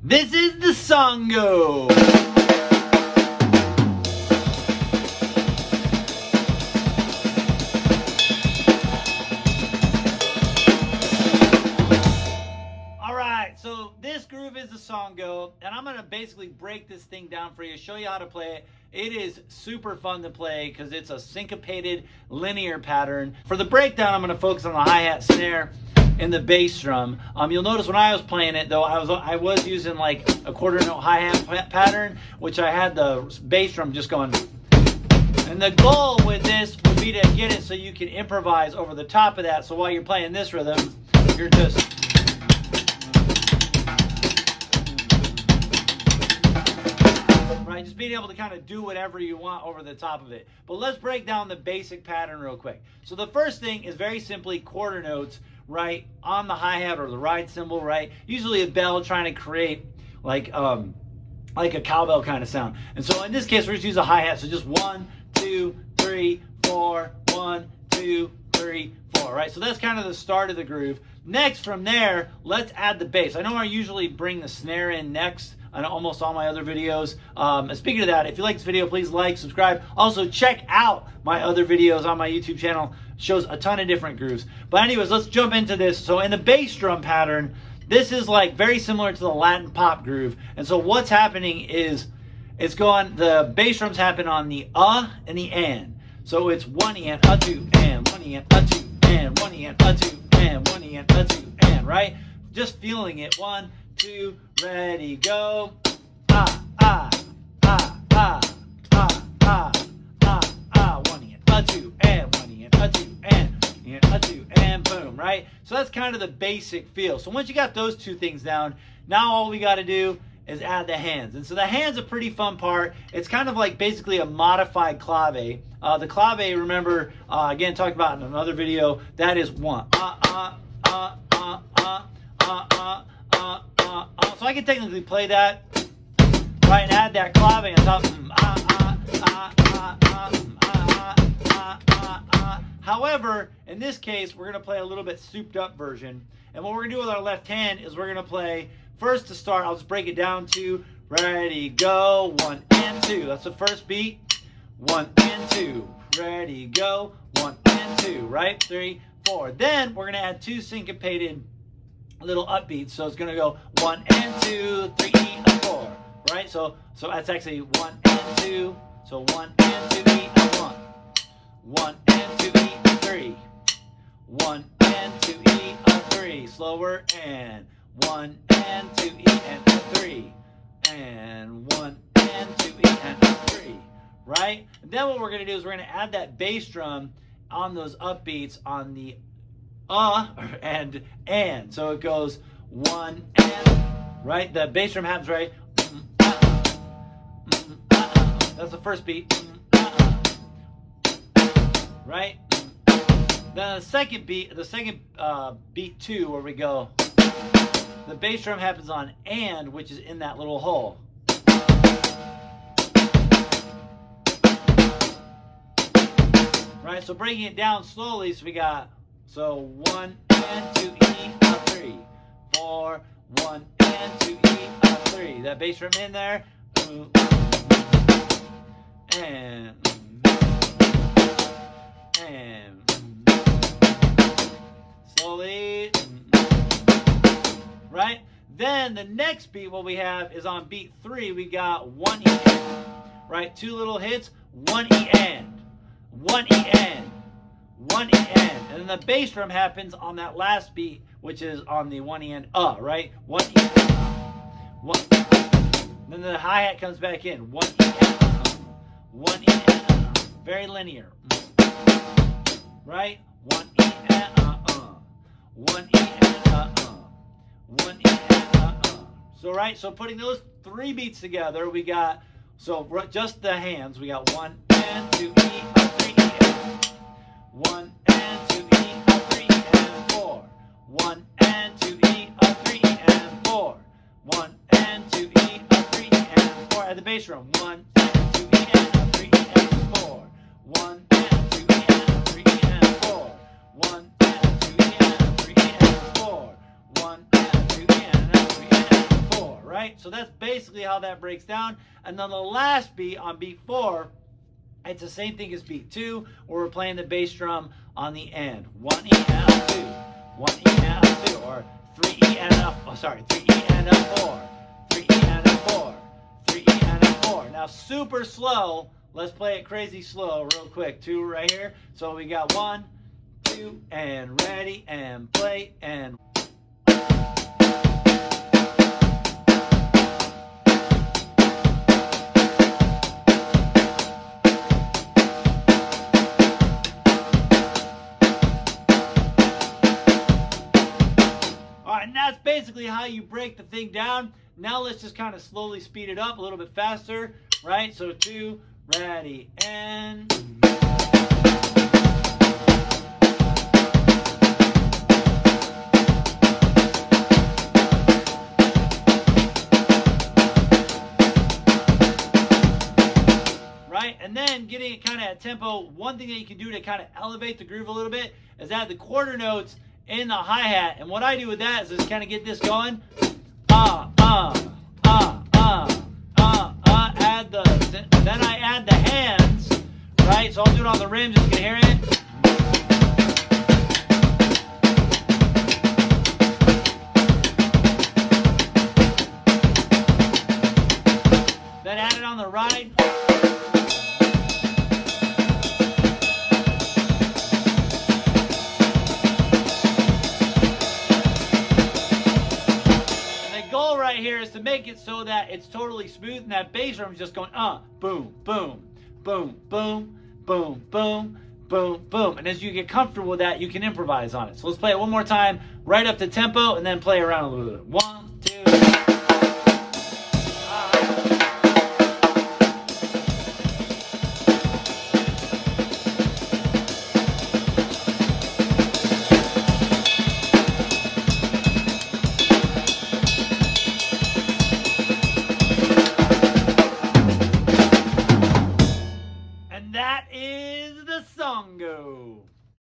This is the Songo. Alright, so this groove is the Songo, and I'm going to basically break this thing down for you, show you how to play it. It is super fun to play because it's a syncopated linear pattern. For the breakdown, I'm going to focus on the hi-hat, snare, and the bass drum. You'll notice when I was playing it, though, I was using like a quarter note hi-hat pattern, which I had the bass drum just going. And the goal with this would be to get it so you can improvise over the top of that. So while you're playing this rhythm, you're just just being able to kind of do whatever you want over the top of it. But let's break down the basic pattern real quick. So the first thing is very simply quarter notes, right, on the hi-hat or the ride cymbal, right? Usually a bell trying to create like a cowbell kind of sound. And so in this case, we're just using a hi-hat. So just 1, 2, 3, 4, 1, 2, 3, 4, right? So that's kind of the start of the groove. Next, from there, let's add the bass. I know I usually bring the snare in next on almost all my other videos. And speaking of that, if you like this video, please like, subscribe. Also, check out my other videos on my YouTube channel. It shows a ton of different grooves. But anyways, let's jump into this. So in the bass drum pattern, this is like very similar to the Latin pop groove. And so what's happening is the bass drums happen on the and the and. So it's 1 and, 2 and, 1 and, 2 and, 1 and, 2 and, 1 and, 2 and, right? Just feeling it. 1, 2, ready, go. Ah, ah, ah, ah, ah, ah, ah, ah. 1 and, 2 and, 1 and, 2 and 2 and boom, right? So that's kind of the basic feel. So once you got those two things down, now all we got to do is add the hands. And so the hands are a pretty fun part. It's kind of like basically a modified clave. The clave, remember, again, talked about in another video, that is 1. So I can technically play that, right, and add that clave on top. However, in this case, we're going to play a little bit souped up version. And what we're going to do with our left hand is we're going to play, first to start, I'll just break it down to, ready, go, 1 and 2. That's the first beat. 1 and 2. Ready, go, 1 and 2, right? 3, 4. Then we're going to add 2 syncopated little upbeats. So it's going to go 1 and 2, 3, 4, right? So that's actually 1 and 2. So 1 and 2, 1. 1 and 2, 3. 1 and 2, 3. Slower, and 1 and 2, and 3. And 1 and 2, and 3. Right? And then what we're going to do is we're going to add that bass drum on those upbeats on the and. So it goes 1 and, right? The bass drum happens, right? That's the first beat. Right? Then the second beat, beat 2, where we go, the bass drum happens on and, which is in that little hole. Right? So breaking it down slowly, so we got, 1 and 2, 3, 4, 1 and 2, 3. That bass drum in there, and slowly, right? Then the next beat, what we have is on beat 3, we got 1 E and, right? 2 little hits, 1 E and, 1 E and, 1 E and. And then the bass drum happens on that last beat, which is on the 1 E and, right? 1 E and, 1. Then the hi-hat comes back in, 1 E and, 1 E and, very linear, right? 1 E and, 1 E and, 1 E and, So, right, so putting those 3 beats together, we got, just the hands, we got 1 and 2 E, 3 E and, 1 and 2 E, 3 E and 4, 1 and 2 E, 3 E and 4, 1 and 2 E, 3 E and 4. At the bass drum, 1 and 2 E and 3 E and 4, 1 and 2 E and 3 E and 4, 1 and 2 E and 3 E and 4, 1 and 2 E and 3 E and 4. right? So that's basically how that breaks down. And then the last beat on beat 4, it's the same thing as beat 2, where we're playing the bass drum on the end. 1 E and F2, 1 E and F2, or 3 E and F, 3 E and F4, 3 E and F4, 3 E and F4. Now super slow, let's play it crazy slow real quick. 2 right here. So we got 1, 2, and ready, and play, and and that's basically how you break the thing down. Now let's just kind of slowly speed it up a little bit faster, right? So 2, ready, and... right? And then getting it kind of at tempo, one thing that you can do to kind of elevate the groove a little bit is add the quarter notes in the hi-hat. And what I do with that is just kind of get this going. Add then I add the hands, right? So I'll do it on the rim, just to hear it. Then add it on the ride. Right here is to make it so that it's totally smooth and that bass drum is just going boom, boom, boom, boom, boom, boom, boom, boom. And as you get comfortable with that, you can improvise on it. So let's play it one more time, right up to tempo, and then play around a little bit. 1, 2. That is the Songo.